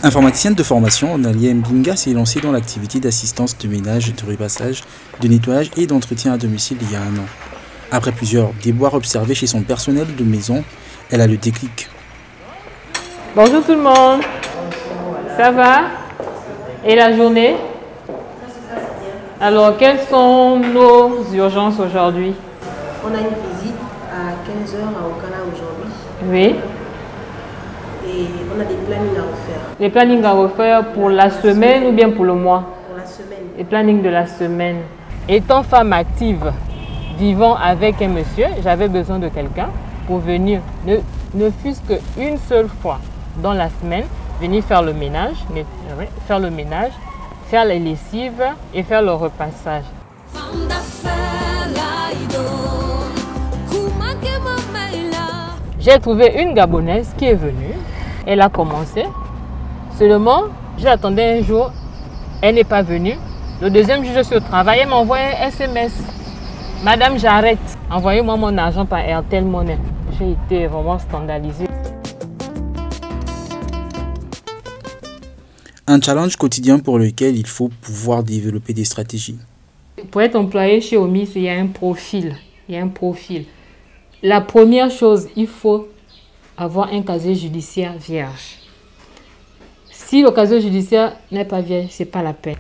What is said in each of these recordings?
Informaticienne de formation, Nalia Mbinga s'est lancée dans l'activité d'assistance de ménage, de repassage, de nettoyage et d'entretien à domicile il y a un an. Après plusieurs déboires observés chez son personnel de maison, elle a le déclic. Bonjour tout le monde, ça va? Et la journée? Alors, quelles sont nos urgences aujourd'hui? On a une visite à 15h à Okala aujourd'hui. Oui. Et on a des plannings à refaire. Les plannings à refaire pour la semaine ou bien pour le mois? Pour la semaine. Les plannings de la semaine. Étant femme active, vivant avec un monsieur, j'avais besoin de quelqu'un pour venir, ne fût-ce qu'une seule fois dans la semaine, venir faire le ménage, faire les lessives et faire le repassage. J'ai trouvé une Gabonaise qui est venue. Elle a commencé. Seulement, j'attendais un jour, elle n'est pas venue. Le deuxième jour, je suis au travail, elle m'a envoyé un SMS. Madame, j'arrête. Envoyez-moi mon argent par Airtel Money. J'ai été vraiment scandalisée. Un challenge quotidien pour lequel il faut pouvoir développer des stratégies. Pour être employé chez Omis, il y a un profil. La première chose, il faut avoir un casier judiciaire vierge. Si le casier judiciaire n'est pas vierge, ce n'est pas la peine.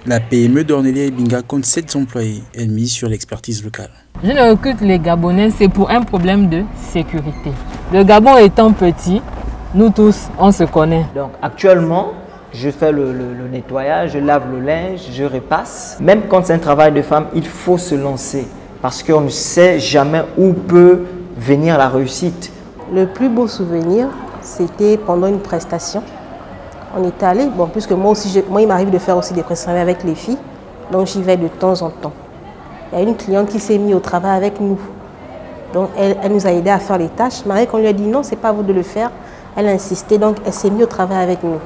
La PME d'Ornelia Mbinga compte 7 employés. Elle mise sur l'expertise locale. Je ne recrute les Gabonais, c'est pour un problème de sécurité. Le Gabon étant petit, nous tous, on se connaît. Donc actuellement, je fais le nettoyage, je lave le linge, je repasse. Même quand c'est un travail de femme, il faut se lancer parce qu'on ne sait jamais où peut venir la réussite. Le plus beau souvenir, c'était pendant une prestation. On était allé, bon, puisque moi il m'arrive de faire aussi des prestations avec les filles, donc j'y vais de temps en temps. Il y a une cliente qui s'est mise au travail avec nous. Donc elle nous a aidé à faire les tâches. Marie, qu'on lui a dit non, c'est pas à vous de le faire. Elle a insisté, donc elle s'est mise au travail avec nous.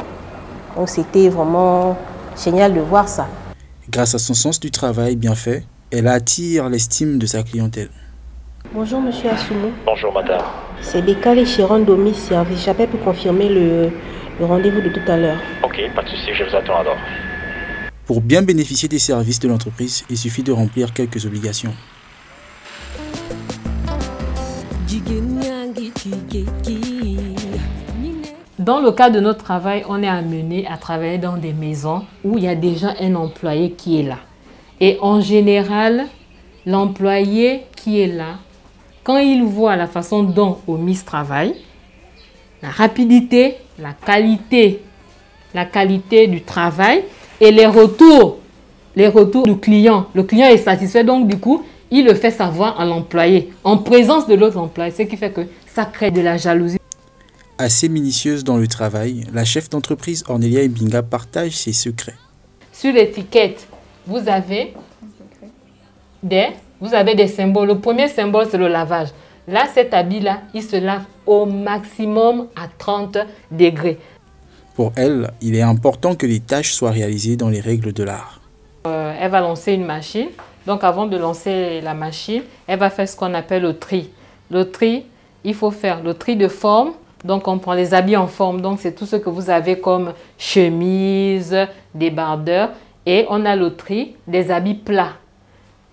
Donc c'était vraiment génial de voir ça. Grâce à son sens du travail bien fait, elle attire l'estime de sa clientèle. Bonjour monsieur Assoumou. Bonjour madame. C'est Bécal et Chiron d'Omis Service. J'appelle pour confirmer le rendez-vous de tout à l'heure. Ok, pas de souci, je vous attends alors. Pour bien bénéficier des services de l'entreprise, il suffit de remplir quelques obligations. Dans le cadre de notre travail, on est amené à travailler dans des maisons où il y a déjà un employé qui est là. Et en général, l'employé qui est là, quand il voit la façon dont Omis travaille, la rapidité, la qualité du travail et les retours du client. Le client est satisfait, donc du coup, il le fait savoir à l'employé, en présence de l'autre employé, ce qui fait que ça crée de la jalousie. Assez minutieuse dans le travail, la chef d'entreprise Ornelia Mbinga partage ses secrets. Sur l'étiquette, vous avez des symboles. Le premier symbole, c'est le lavage. Là, cet habit-là, il se lave au maximum à 30 degrés. Pour elle, il est important que les tâches soient réalisées dans les règles de l'art. Elle va lancer une machine. Donc, avant de lancer la machine, elle va faire ce qu'on appelle le tri. Le tri, il faut faire le tri de forme. Donc, on prend les habits en forme. Donc, c'est tout ce que vous avez comme chemise, débardeur. Et on a le tri des habits plats,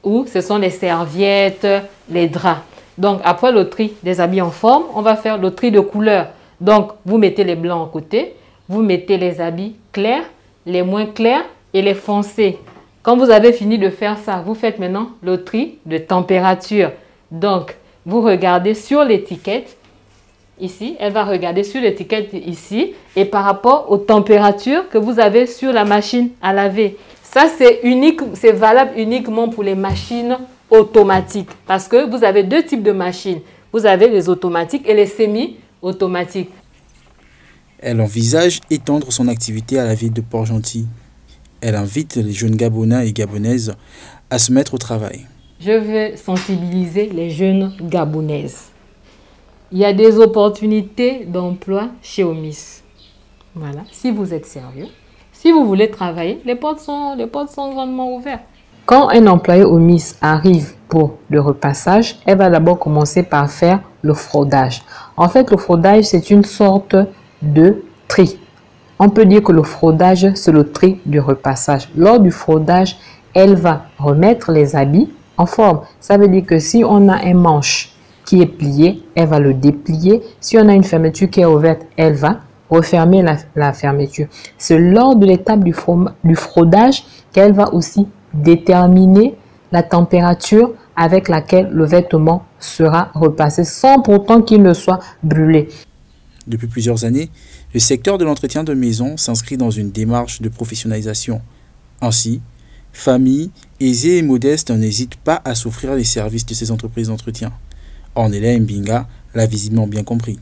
où ce sont les serviettes, les draps. Donc, après le tri des habits en forme, on va faire le tri de couleurs. Donc, vous mettez les blancs à côté, vous mettez les habits clairs, les moins clairs et les foncés. Quand vous avez fini de faire ça, vous faites maintenant le tri de température. Donc, vous regardez sur l'étiquette. Ici, elle va regarder sur l'étiquette ici et par rapport aux températures que vous avez sur la machine à laver. Ça, c'est valable uniquement pour les machines automatiques parce que vous avez deux types de machines. Vous avez les automatiques et les semi-automatiques. Elle envisage étendre son activité à la ville de Port-Gentil. Elle invite les jeunes Gabonais et Gabonaises à se mettre au travail. Je veux sensibiliser les jeunes Gabonaises. Il y a des opportunités d'emploi chez Omis. Voilà, si vous êtes sérieux, si vous voulez travailler, les portes sont grandement ouvertes. Quand un employé Omis arrive pour le repassage, elle va d'abord commencer par faire le fraudage. En fait, le fraudage, c'est une sorte de tri. On peut dire que le fraudage, c'est le tri du repassage. Lors du fraudage, elle va remettre les habits en forme. Ça veut dire que si on a un manche qui est plié, elle va le déplier. Si on a une fermeture qui est ouverte, elle va refermer la fermeture. C'est lors de l'étape du fraudage qu'elle va aussi déterminer la température avec laquelle le vêtement sera repassé sans pourtant qu'il ne soit brûlé. Depuis plusieurs années, le secteur de l'entretien de maison s'inscrit dans une démarche de professionnalisation. Ainsi, familles aisées et modestes n'hésitent pas à s'offrir les services de ces entreprises d'entretien. Ornella Mbinga l'a visiblement bien compris.